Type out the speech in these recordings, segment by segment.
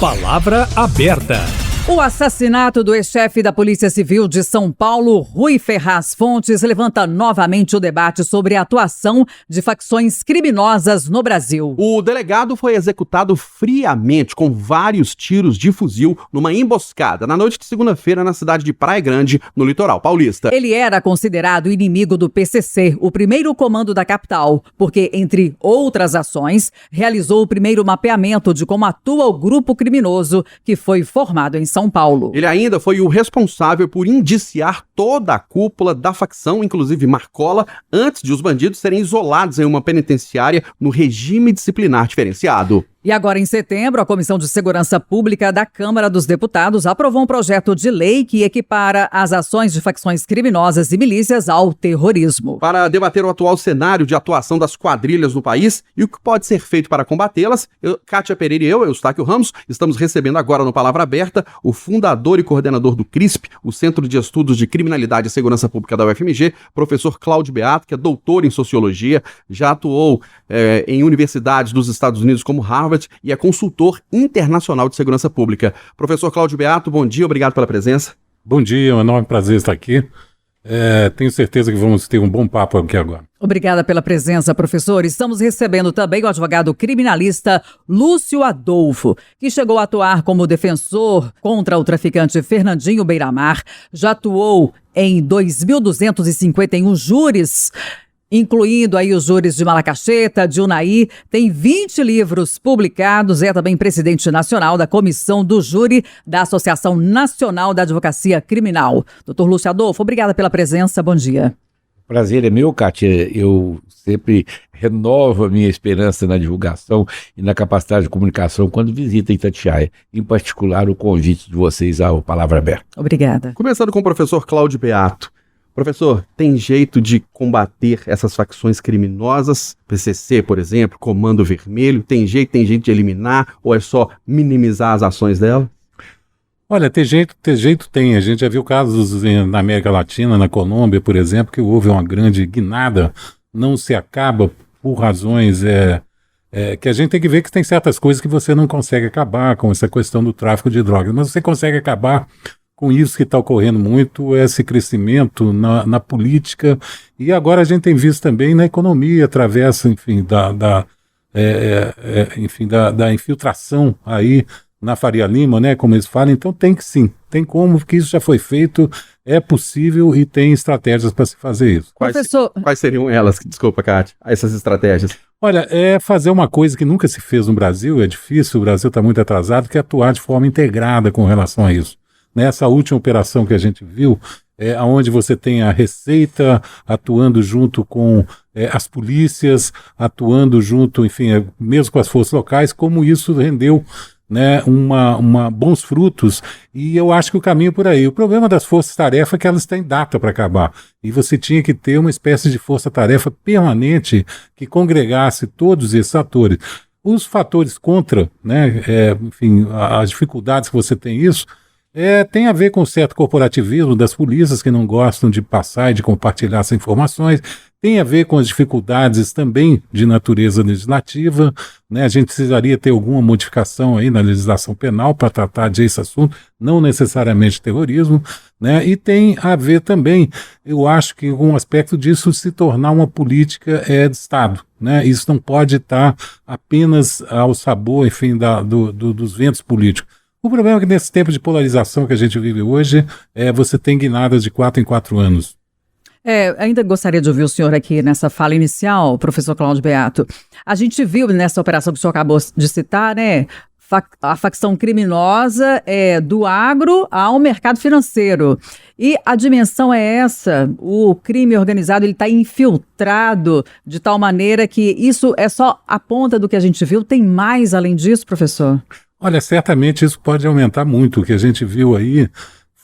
Palavra aberta. O assassinato do ex-chefe da Polícia Civil de São Paulo, Rui Ferraz Fontes, levanta novamente o debate sobre a atuação de facções criminosas no Brasil. O delegado foi executado friamente com vários tiros de fuzil numa emboscada na noite de segunda-feira na cidade de Praia Grande, no litoral paulista. Ele era considerado inimigo do PCC, o primeiro comando da capital, porque, entre outras ações, realizou o primeiro mapeamento de como atua o grupo criminoso que foi formado em São Paulo. Ele ainda foi o responsável por indiciar toda a cúpula da facção, inclusive Marcola, antes de os bandidos serem isolados em uma penitenciária no regime disciplinar diferenciado. E agora, em setembro, a Comissão de Segurança Pública da Câmara dos Deputados aprovou um projeto de lei que equipara as ações de facções criminosas e milícias ao terrorismo. Para debater o atual cenário de atuação das quadrilhas no país e o que pode ser feito para combatê-las, Kátia Pereira e eu, Eustáquio Ramos, estamos recebendo agora no Palavra Aberta o fundador e coordenador do CRISP, o Centro de Estudos de Criminalidade e Segurança Pública da UFMG, professor Cláudio Beato, que é doutor em Sociologia, já atuou em universidades dos Estados Unidos como Harvard, e é consultor internacional de segurança pública. Professor Cláudio Beato, bom dia, obrigado pela presença. Bom dia, é um enorme prazer estar aqui. Tenho certeza que vamos ter um bom papo aqui agora. Obrigada pela presença, professor. Estamos recebendo também o advogado criminalista Lúcio Adolfo, que chegou a atuar como defensor contra o traficante Fernandinho Beiramar, já atuou em 2.251 júris, incluindo aí os júris de Malacacheta, de Unai, tem 20 livros publicados, é também presidente nacional da Comissão do Júri da Associação Nacional da Advocacia Criminal. Doutor Lúcio Adolfo, obrigada pela presença, bom dia. Prazer é meu, Kátia. Eu sempre renovo a minha esperança na divulgação e na capacidade de comunicação quando visito Itatiaia, em particular o convite de vocês ao Palavra Aberta. Obrigada. Começando com o professor Cláudio Beato. Professor, tem jeito de combater essas facções criminosas? PCC, por exemplo, Comando Vermelho, tem jeito de eliminar ou é só minimizar as ações dela? Olha, ter jeito tem. A gente já viu casos na América Latina, na Colômbia, por exemplo, que houve uma grande guinada, não se acaba por razões que a gente tem que ver que tem certas coisas que você não consegue acabar, com essa questão do tráfico de drogas, mas você consegue acabar com isso que está ocorrendo muito, esse crescimento na política, e agora a gente tem visto também na economia, através, enfim, da infiltração aí na Faria Lima, né, como eles falam. Então tem que sim, tem como, porque isso já foi feito, é possível e tem estratégias para se fazer isso. Quais seriam elas, desculpa, Kátia, essas estratégias? Olha, é fazer uma coisa que nunca se fez no Brasil, é difícil, o Brasil está muito atrasado, que é atuar de forma integrada com relação a isso. Nessa última operação que a gente viu, onde você tem a Receita atuando junto com as polícias, atuando junto, enfim, mesmo com as forças locais, como isso rendeu, né, bons frutos, e eu acho que o caminho por aí. O problema das forças-tarefa é que elas têm data para acabar, e você tinha que ter uma espécie de força-tarefa permanente que congregasse todos esses atores. Os fatores contra, né, enfim, as dificuldades que você tem isso, tem a ver com um certo corporativismo das polícias que não gostam de passar e de compartilhar essas informações, tem a ver com as dificuldades também de natureza legislativa, né? A gente precisaria ter alguma modificação aí na legislação penal para tratar desse assunto, não necessariamente terrorismo, né? E tem a ver também, eu acho que com um aspecto disso se tornar uma política de Estado, né? Isso não pode estar apenas ao sabor, enfim, dos ventos políticos. O problema é que nesse tempo de polarização que a gente vive hoje, você tem guinadas de 4 em 4 anos. Ainda gostaria de ouvir o senhor aqui nessa fala inicial, professor Cláudio Beato. A gente viu nessa operação que o senhor acabou de citar, né, a facção criminosa do agro ao mercado financeiro. E a dimensão é essa, o crime organizado está infiltrado de tal maneira que isso é só a ponta do que a gente viu. Tem mais além disso, professor? Olha, certamente isso pode aumentar muito. O que a gente viu aí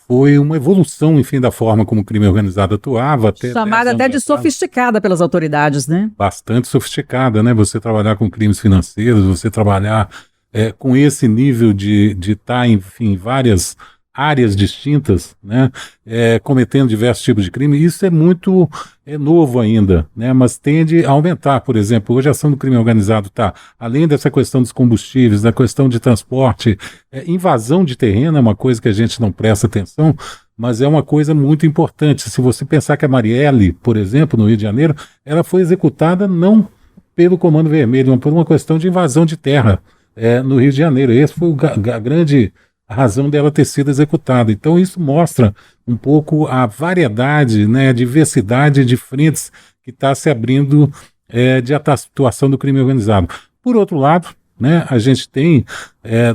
foi uma evolução, enfim, da forma como o crime organizado atuava. Chamada até de sofisticada pelas autoridades, né? Bastante sofisticada, né? Você trabalhar com crimes financeiros, você trabalhar com esse nível de estar, enfim, várias áreas distintas, né, cometendo diversos tipos de crime. Isso é muito novo ainda, né, mas tende a aumentar. Por exemplo, hoje a ação do crime organizado está, além dessa questão dos combustíveis, da questão de transporte, invasão de terreno é uma coisa que a gente não presta atenção, mas é uma coisa muito importante. Se você pensar que a Marielle, por exemplo, no Rio de Janeiro, ela foi executada não pelo Comando Vermelho, mas por uma questão de invasão de terra no Rio de Janeiro. Esse foi a grande razão dela ter sido executada. Então isso mostra um pouco a variedade, né, a diversidade de frentes que está se abrindo de atuação do crime organizado. Por outro lado, né, a gente tem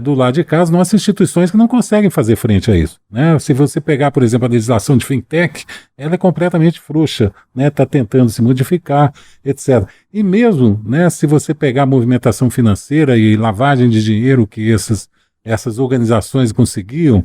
do lado de cá as nossas instituições que não conseguem fazer frente a isso, né? Se você pegar, por exemplo, a legislação de fintech, ela é completamente frouxa, né? Está tentando se modificar, etc. E mesmo, né, se você pegar a movimentação financeira e lavagem de dinheiro que essas organizações conseguiam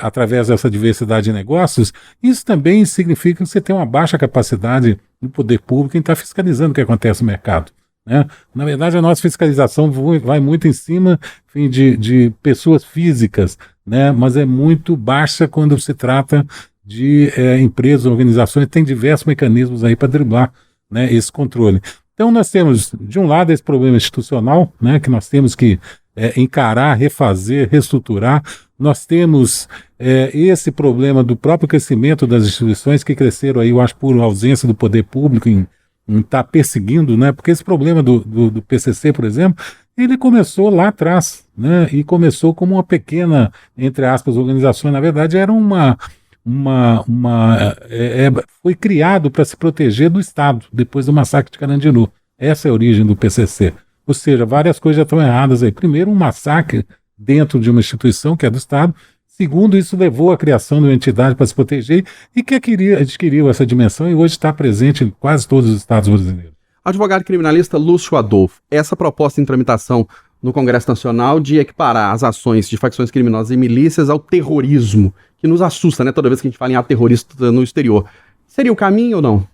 através dessa diversidade de negócios, isso também significa que você tem uma baixa capacidade do poder público em estar fiscalizando o que acontece no mercado, né? Na verdade, a nossa fiscalização vai muito em cima, enfim, de pessoas físicas, né? Mas é muito baixa quando se trata de empresas, organizações, tem diversos mecanismos aí para driblar, né, esse controle. Então nós temos, de um lado, esse problema institucional, né, que nós temos que encarar, refazer, reestruturar. Nós temos esse problema do próprio crescimento das instituições que cresceram aí, eu acho, por ausência do poder público em estar perseguindo, né? Porque esse problema do PCC, por exemplo, ele começou lá atrás, né? E começou como uma pequena, entre aspas, organização. Na verdade, era foi criado para se proteger do Estado, depois do massacre de Carandiru. Essa é a origem do PCC. Ou seja, várias coisas já estão erradas aí. Primeiro, um massacre dentro de uma instituição que é do Estado. Segundo, isso levou à criação de uma entidade para se proteger e que adquiriu essa dimensão e hoje está presente em quase todos os estados brasileiros. Advogado criminalista Lúcio Adolfo, essa proposta em tramitação no Congresso Nacional de equiparar as ações de facções criminosas e milícias ao terrorismo, que nos assusta, né, toda vez que a gente fala em ato terrorista no exterior. Seria o caminho ou não?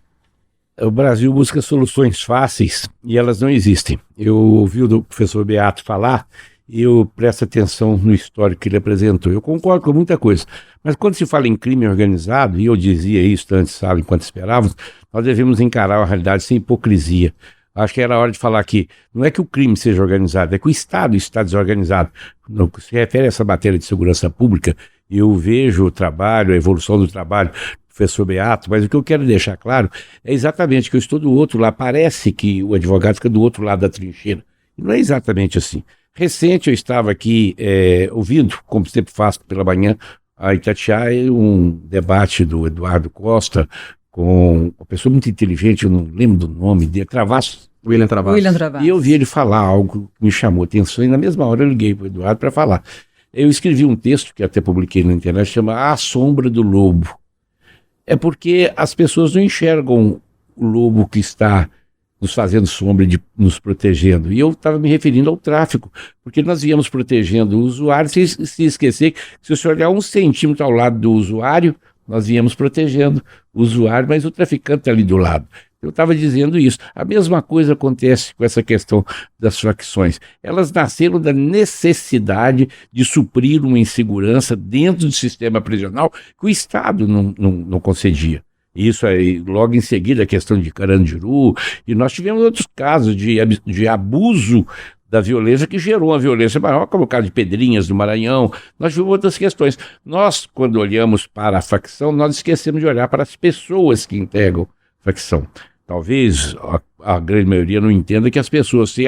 O Brasil busca soluções fáceis e elas não existem. Eu ouvi o professor Beato falar e eu presto atenção no histórico que ele apresentou. Eu concordo com muita coisa, mas quando se fala em crime organizado, e eu dizia isso antes, sabe, enquanto esperávamos, nós devemos encarar a realidade sem hipocrisia. Acho que era hora de falar que não é que o crime seja organizado, é que o Estado está desorganizado. No que se refere a essa matéria de segurança pública, eu vejo o trabalho, a evolução do trabalho professor Beato, mas o que eu quero deixar claro é exatamente que eu estou do outro lado, parece que o advogado fica do outro lado da trincheira, e não é exatamente assim. Recente eu estava aqui ouvindo, como sempre faço pela manhã, a Itatiaia, um debate do Eduardo Costa com uma pessoa muito inteligente, eu não lembro do nome dele, Travassos. William Travassos. E eu vi ele falar algo que me chamou a atenção e na mesma hora eu liguei para o Eduardo para falar. Eu escrevi um texto que até publiquei na internet, chama A Sombra do Lobo. É porque as pessoas não enxergam o lobo que está nos fazendo sombra, nos protegendo. E eu estava me referindo ao tráfico, porque nós viemos protegendo o usuário, se esquecer que se você olhar 1 centímetro ao lado do usuário, nós viemos protegendo o usuário, mas o traficante está ali do lado. Eu estava dizendo isso. A mesma coisa acontece com essa questão das facções. Elas nasceram da necessidade de suprir uma insegurança dentro do sistema prisional que o Estado não concedia. Isso aí, logo em seguida, a questão de Carandiru, e nós tivemos outros casos de abuso da violência que gerou uma violência maior, como o caso de Pedrinhas do Maranhão. Nós tivemos outras questões. Nós, quando olhamos para a facção, nós esquecemos de olhar para as pessoas que integram a facção. Talvez a grande maioria não entenda que as pessoas se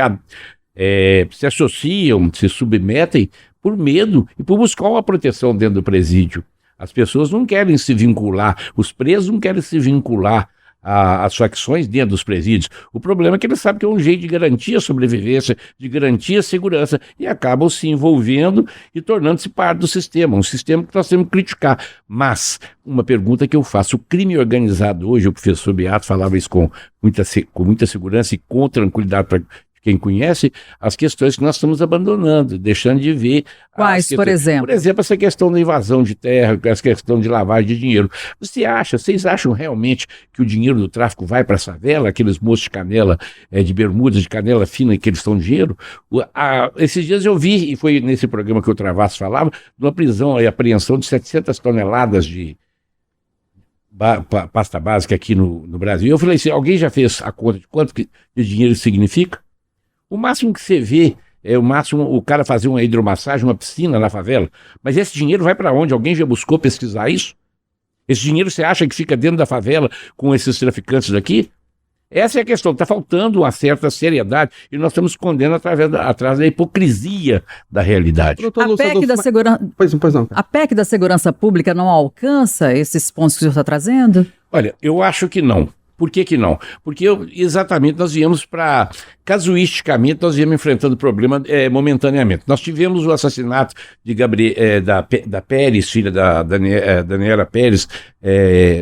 associam, se submetem por medo e por buscar uma proteção dentro do presídio. As pessoas não querem se vincular, os presos não querem se vincular às facções dentro dos presídios. O problema é que eles sabem que é um jeito de garantir a sobrevivência, de garantir a segurança, e acabam se envolvendo e tornando-se parte do sistema, um sistema que nós temos que criticar. Mas, uma pergunta que eu faço, o crime organizado hoje, o professor Beato falava isso com muita segurança e com tranquilidade para quem conhece, as questões que nós estamos abandonando, deixando de ver. Quais, por exemplo? Por exemplo, essa questão da invasão de terra, essa questão de lavagem de dinheiro. Vocês acham realmente que o dinheiro do tráfico vai para a favela, aqueles moços de canela, de bermudas, de canela fina, que eles estão de dinheiro? Esses dias eu vi, e foi nesse programa que o Travassos falava, de uma prisão e apreensão de 700 toneladas de pasta básica aqui no Brasil. Eu falei assim, alguém já fez a conta de quanto de dinheiro isso significa? O máximo que você vê é o cara fazer uma hidromassagem, uma piscina na favela. Mas esse dinheiro vai para onde? Alguém já buscou pesquisar isso? Esse dinheiro você acha que fica dentro da favela com esses traficantes daqui? Essa é a questão. Está faltando uma certa seriedade e nós estamos escondendo atrás da hipocrisia da realidade. A PEC da segurança pública não alcança esses pontos que o senhor está trazendo? Olha, eu acho que não. Por que não? Porque exatamente nós viemos casuisticamente, nós viemos enfrentando o problema momentaneamente. Nós tivemos o assassinato de da Pérez, filha da Daniela Pérez,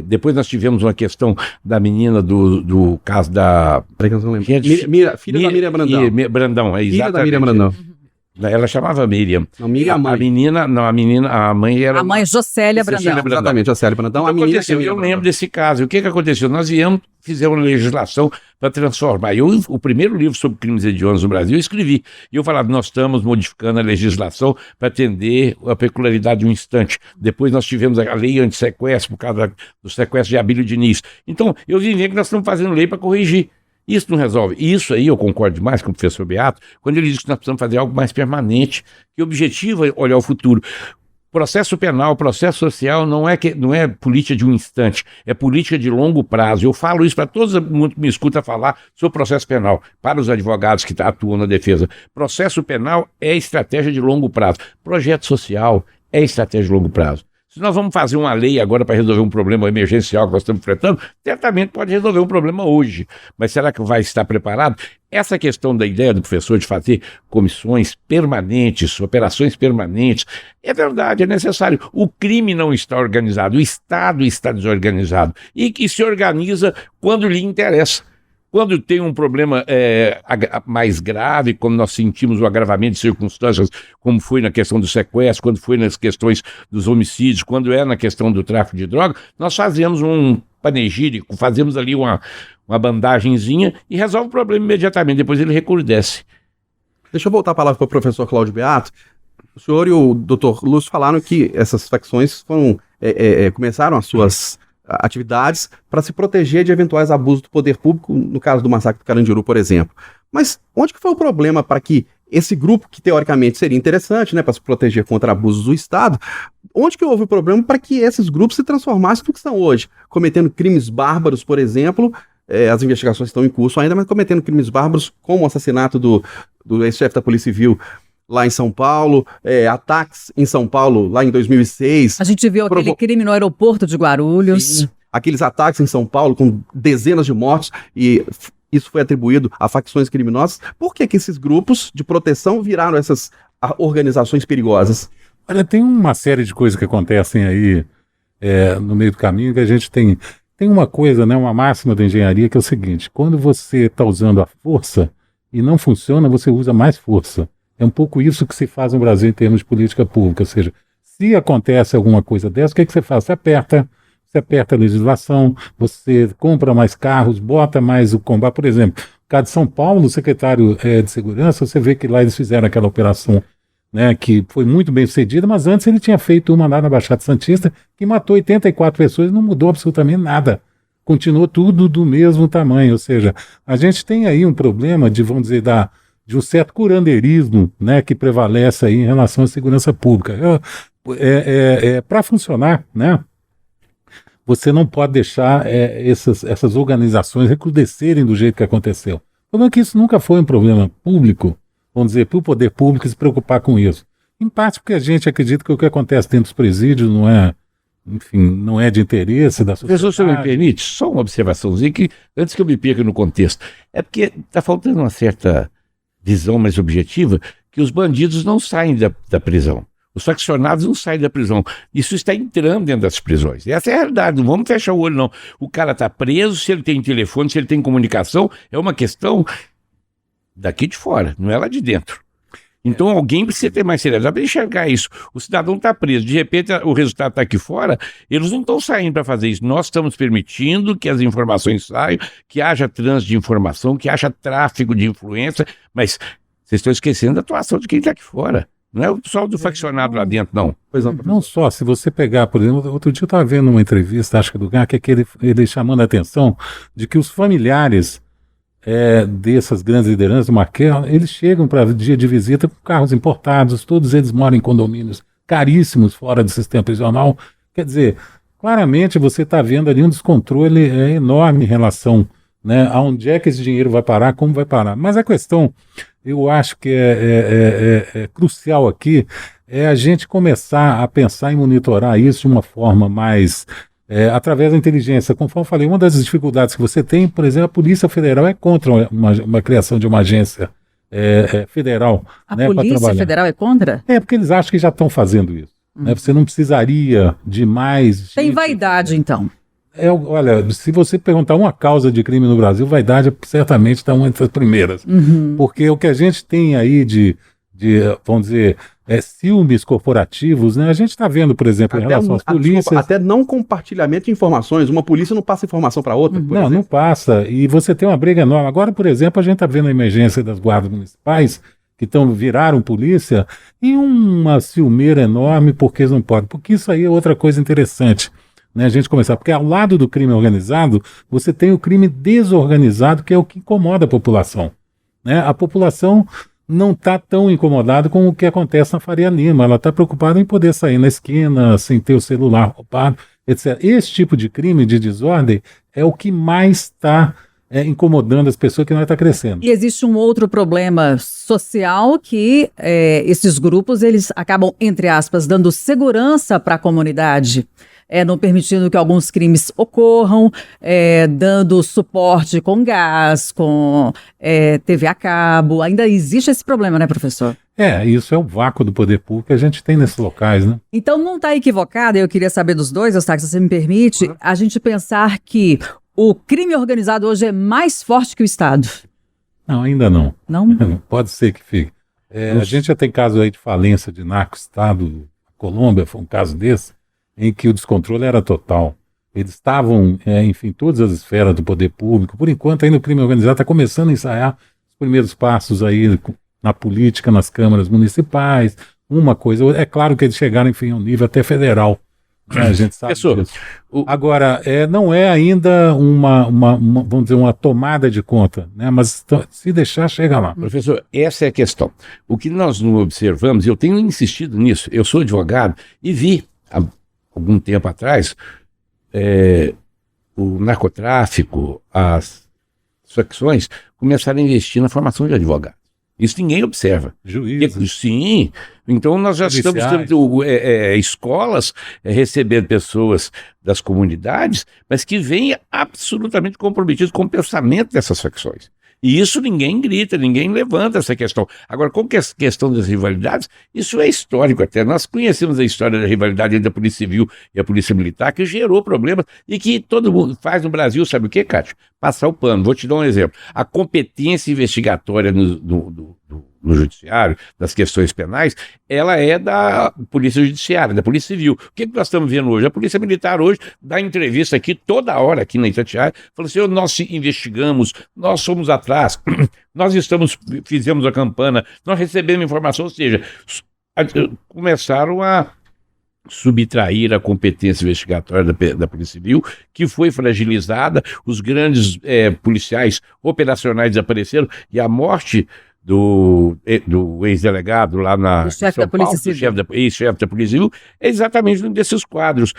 depois nós tivemos uma questão da menina do caso da... Filha da Miriam Brandão. Brandão, exatamente. Filha da Miriam Brandão. Ela chamava Miriam. Não, Miriam a mãe era... A mãe Jocélia Brandão. Exatamente, Jocélia Brandão. Eu lembro desse caso. O que aconteceu? Nós fizemos uma legislação para transformar. O primeiro livro sobre crimes hediondos no Brasil eu escrevi. E eu falava, nós estamos modificando a legislação para atender a peculiaridade de um instante. Depois nós tivemos a lei anti-sequestro, por causa do sequestro de Abílio Diniz. Então, eu vim ver que nós estamos fazendo lei para corrigir. Isso não resolve. E isso aí eu concordo demais com o professor Beato, quando ele diz que nós precisamos fazer algo mais permanente, que o objetivo é olhar o futuro. Processo penal, processo social não é política de um instante, é política de longo prazo. Eu falo isso para todo mundo que me escuta falar sobre processo penal, para os advogados que atuam na defesa. Processo penal é estratégia de longo prazo. Projeto social é estratégia de longo prazo. Se nós vamos fazer uma lei agora para resolver um problema emergencial que nós estamos enfrentando, certamente pode resolver um problema hoje. Mas será que vai estar preparado? Essa questão da ideia do professor de fazer comissões permanentes, operações permanentes, é verdade, é necessário. O crime não está organizado, o Estado está desorganizado e que se organiza quando lhe interessa. Quando tem um problema mais grave, como nós sentimos o agravamento de circunstâncias, como foi na questão do sequestro, quando foi nas questões dos homicídios, quando na questão do tráfico de droga, nós fazemos um panegírico, fazemos ali uma bandagenzinha e resolve o problema imediatamente, depois ele recrudesce. Deixa eu voltar a palavra para o professor Cláudio Beato. O senhor e o doutor Lúcio falaram que essas facções começaram as suas atividades para se proteger de eventuais abusos do poder público, no caso do massacre do Carandiru, por exemplo. Mas onde que foi o problema para que esse grupo, que teoricamente seria interessante, né, para se proteger contra abusos do Estado, onde que houve o problema para que esses grupos se transformassem no que são hoje? Cometendo crimes bárbaros, por exemplo, as investigações estão em curso ainda, mas cometendo crimes bárbaros como o assassinato do ex-chefe da Polícia Civil lá em São Paulo, ataques em São Paulo lá em 2006. A gente viu aquele crime no aeroporto de Guarulhos. Sim, aqueles ataques em São Paulo com dezenas de mortos e isso foi atribuído a facções criminosas. Por que esses grupos de proteção viraram essas organizações perigosas? Olha, tem uma série de coisas que acontecem aí no meio do caminho que a gente tem uma coisa, né, uma máxima da engenharia que é o seguinte: quando você está usando a força e não funciona, você usa mais força. É um pouco isso que se faz no Brasil em termos de política pública, ou seja, se acontece alguma coisa dessa, o que você faz? Você aperta a legislação, você compra mais carros, bota mais o combate. Por exemplo, no caso de São Paulo, o secretário de Segurança, você vê que lá eles fizeram aquela operação, né, que foi muito bem sucedida, mas antes ele tinha feito uma lá na Baixada Santista que matou 84 pessoas e não mudou absolutamente nada. Continuou tudo do mesmo tamanho, ou seja, a gente tem aí um problema de, vamos dizer, de um certo curandeirismo, né, que prevalece aí em relação à segurança pública. Para funcionar, né, você não pode deixar essas organizações recrudescerem do jeito que aconteceu. O problema é que isso nunca foi um problema público, vamos dizer, para o poder público se preocupar com isso. Em parte porque a gente acredita que o que acontece dentro dos presídios não é de interesse da sociedade. Professor, se você me permite, só uma observaçãozinha, que antes que eu me perca no contexto, é porque está faltando uma certa visão mais objetiva, que os bandidos não saem da prisão. Os faccionados não saem da prisão. Isso está entrando dentro das prisões. Essa é a realidade, não vamos fechar o olho, não. O cara está preso, se ele tem telefone, se ele tem comunicação, é uma questão daqui de fora, não é lá de dentro. Então alguém precisa ter mais seriedade para enxergar isso. O cidadão está preso, de repente o resultado está aqui fora, eles não estão saindo para fazer isso. Nós estamos permitindo que as informações saiam, que haja trânsito de informação, que haja tráfico de influência, mas vocês estão esquecendo da atuação de quem está aqui fora. Não é o pessoal do faccionado lá dentro, não. Pois não, Não só, se você pegar, por exemplo, outro dia eu estava vendo uma entrevista, acho que do GAR, que é ele chamando a atenção de que os familiares dessas grandes lideranças do Marquel, eles chegam para dia de visita com carros importados, todos eles moram em condomínios caríssimos fora do sistema prisional. Quer dizer, claramente você está vendo ali um descontrole enorme em relação, né, aonde é que esse dinheiro vai parar, como vai parar. Mas a questão, eu acho que é crucial aqui, é a gente começar a pensar em monitorar isso de uma forma mais... através da inteligência. Conforme eu falei, uma das dificuldades que você tem, por exemplo, a Polícia Federal é contra uma criação de uma agência federal. A né, Polícia Federal é contra? Porque eles acham que já estão fazendo isso. Né? Você não precisaria de mais... Tem vaidade, então. Olha, se você perguntar uma causa de crime no Brasil, vaidade certamente está uma das primeiras. Porque o que a gente tem aí de vamos dizer... ciúmes corporativos, né? A gente está vendo, por exemplo, em relação às polícias... Desculpa, até não compartilhamento de informações. Uma polícia não passa informação para outra. Não passa. E você tem uma briga enorme. Agora, por exemplo, a gente está vendo a emergência das guardas municipais, que viraram polícia, e uma ciumeira enorme porque eles não podem. Porque isso aí é outra coisa interessante, né? A gente começar. Porque ao lado do crime organizado, você tem o crime desorganizado, que é o que incomoda a população, né? A população não está tão incomodada com o que acontece na Faria Lima. Ela está preocupada em poder sair na esquina sem ter o celular roubado, etc. Esse tipo de crime, de desordem, é o que mais está incomodando as pessoas, que não está crescendo. E existe um outro problema social que esses grupos, eles acabam, entre aspas, dando segurança para a comunidade. Não permitindo que alguns crimes ocorram, dando suporte com gás, com TV a cabo. Ainda existe esse problema, né, professor? Isso é o vácuo do poder público que a gente tem nesses locais, né? Então não está equivocado, eu queria saber dos dois, Eustáquio, se você me permite, a gente pensar que o crime organizado hoje é mais forte que o Estado. Não, ainda não. Não? Pode ser que fique. A gente já tem casos aí de falência de narco-estado. A Colômbia foi um caso desse, em que o descontrole era total. Eles estavam, enfim, todas as esferas do poder público. Por enquanto, ainda o crime organizado está começando a ensaiar os primeiros passos aí na política, nas câmaras municipais, uma coisa. É claro que eles chegaram, enfim, a um nível até federal. A gente sabe disso. Agora, não é ainda vamos dizer, uma tomada de conta, né? Mas se deixar, chega lá. Professor, essa é a questão. O que nós não observamos, eu tenho insistido nisso, eu sou advogado e vi há algum tempo atrás o narcotráfico, as facções começaram a investir na formação de advogados. Isso ninguém observa. Juízes. Sim. Então nós já estamos tendo escolas recebendo pessoas das comunidades, mas que vêm absolutamente comprometidos com o pensamento dessas facções. E isso ninguém grita, ninguém levanta essa questão. Agora, com a questão das rivalidades, isso é histórico até. Nós conhecemos a história da rivalidade entre a Polícia Civil e a Polícia Militar, que gerou problemas e que todo mundo faz no Brasil, sabe o quê, Cátia? Passar o pano. Vou te dar um exemplo. A competência investigatória no judiciário, das questões penais, ela é da Polícia Judiciária, da Polícia Civil. O que nós estamos vendo hoje? A Polícia Militar hoje dá entrevista aqui, toda hora aqui na Itatiaia, falando assim, nós investigamos, nós somos atrás, nós fizemos a campana, nós recebemos informação, ou seja, começaram a subtrair a competência investigatória da Polícia Civil, que foi fragilizada, os grandes policiais operacionais desapareceram, e a morte do ex-delegado lá na chefe da Polícia Civil, ex-chefe da Polícia Civil, é exatamente um desses quadros.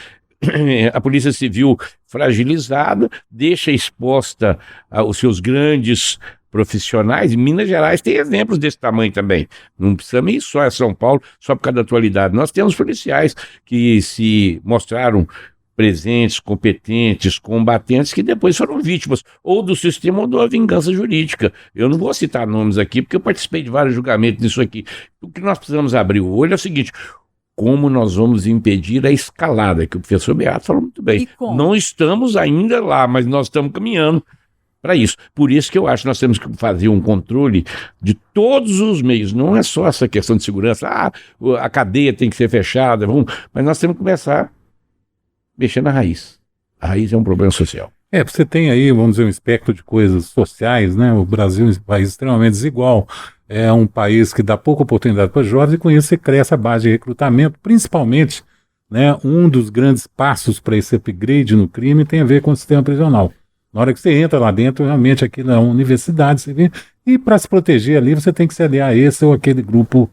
A Polícia Civil fragilizada, deixa exposta os seus grandes profissionais. Em Minas Gerais tem exemplos desse tamanho também. Não precisamos ir só a São Paulo, só por causa da atualidade. Nós temos policiais que se mostraram presentes, competentes, combatentes, que depois foram vítimas ou do sistema ou da vingança jurídica. Eu não vou citar nomes aqui, porque eu participei de vários julgamentos nisso aqui. O que nós precisamos abrir o olho é o seguinte: como nós vamos impedir a escalada, que o professor Beato falou muito bem. Não estamos ainda lá, mas nós estamos caminhando. para isso. Por isso que eu acho que nós temos que fazer um controle de todos os meios. Não é só essa questão de segurança, a cadeia tem que ser fechada, mas nós temos que começar a mexer na raiz. A raiz é um problema social. Você tem aí, vamos dizer, um espectro de coisas sociais, né? O Brasil é um país extremamente desigual, é um país que dá pouca oportunidade para jovens e com isso você cresce a base de recrutamento, principalmente, né, um dos grandes passos para esse upgrade no crime tem a ver com o sistema prisional. Na hora que você entra lá dentro, realmente aquilo é uma universidade, você vê, e para se proteger ali você tem que se aliar a esse ou aquele grupo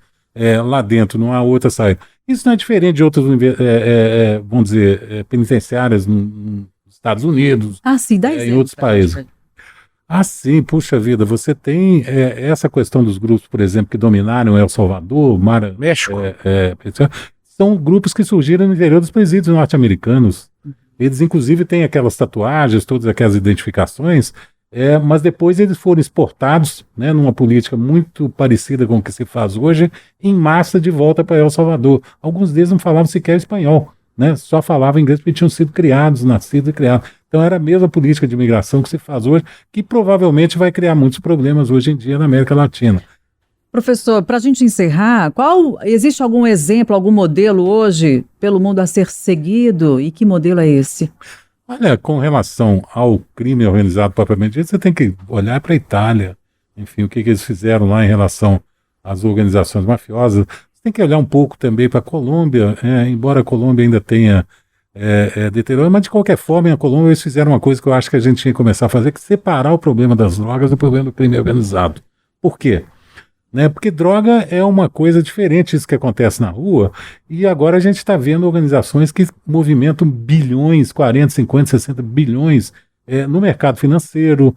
lá dentro, não há outra saída. Isso não é diferente de outras, vamos dizer, penitenciárias nos Estados Unidos, sim, dá exemplo, em outros países. Sim, puxa vida, você tem essa questão dos grupos, por exemplo, que dominaram El Salvador, México. São grupos que surgiram no interior dos presídios norte-americanos. Eles, inclusive, têm aquelas tatuagens, todas aquelas identificações, mas depois eles foram exportados, né, numa política muito parecida com o que se faz hoje, em massa de volta para El Salvador. Alguns deles não falavam sequer espanhol, né, só falavam inglês porque tinham sido criados, nascidos e criados. Então era a mesma política de imigração que se faz hoje, que provavelmente vai criar muitos problemas hoje em dia na América Latina. Professor, para a gente encerrar, existe algum exemplo, algum modelo hoje pelo mundo a ser seguido? E que modelo é esse? Olha, com relação ao crime organizado propriamente dito, você tem que olhar para a Itália, enfim, o que eles fizeram lá em relação às organizações mafiosas. Você tem que olhar um pouco também para a Colômbia, embora a Colômbia ainda tenha deteriorado, mas de qualquer forma, na Colômbia eles fizeram uma coisa que eu acho que a gente tinha que começar a fazer, que é separar o problema das drogas do problema do crime organizado. Por quê? Porque droga é uma coisa diferente disso que acontece na rua, e agora a gente está vendo organizações que movimentam bilhões, 40, 50, 60 bilhões no mercado financeiro,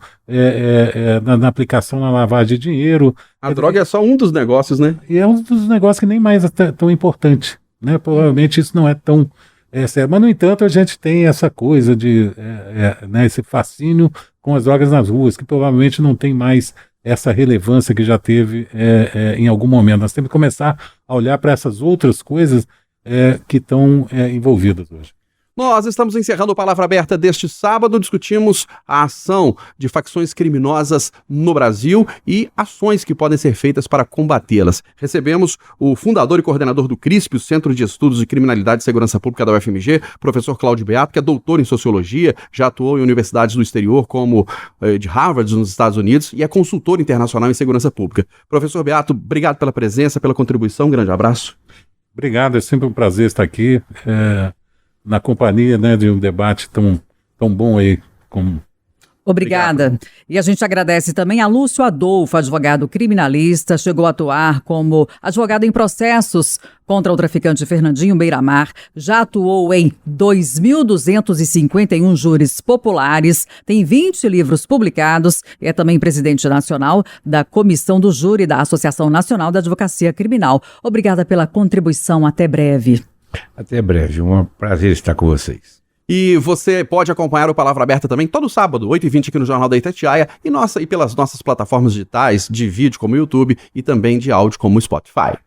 na aplicação na lavagem de dinheiro. A droga é só um dos negócios, né? E é um dos negócios que nem mais é tão importante, né? Provavelmente isso não é tão sério, mas no entanto a gente tem essa coisa de esse fascínio com as drogas nas ruas, que provavelmente não tem mais essa relevância que já teve em algum momento. Nós temos que começar a olhar para essas outras coisas que estão envolvidas hoje. Nós estamos encerrando o Palavra Aberta deste sábado. Discutimos a ação de facções criminosas no Brasil e ações que podem ser feitas para combatê-las. Recebemos o fundador e coordenador do CRISP, o Centro de Estudos de Criminalidade e Segurança Pública da UFMG, professor Cláudio Beato, que é doutor em Sociologia, já atuou em universidades do exterior, como de Harvard, nos Estados Unidos, e é consultor internacional em segurança pública. Professor Beato, obrigado pela presença, pela contribuição. Um grande abraço. Obrigado, é sempre um prazer estar aqui. Na companhia, né, de um debate tão bom aí como... Obrigada. Obrigado. E a gente agradece também a Lúcio Adolfo, advogado criminalista, chegou a atuar como advogado em processos contra o traficante Fernandinho Beiramar, já atuou em 2.251 júris populares, tem 20 livros publicados e é também presidente nacional da Comissão do Júri da Associação Nacional da Advocacia Criminal. Obrigada pela contribuição, até breve. Até breve, um prazer estar com vocês. E você pode acompanhar o Palavra Aberta também todo sábado, 8h20 aqui no Jornal da Itatiaia e pelas nossas plataformas digitais de vídeo como o YouTube e também de áudio como o Spotify.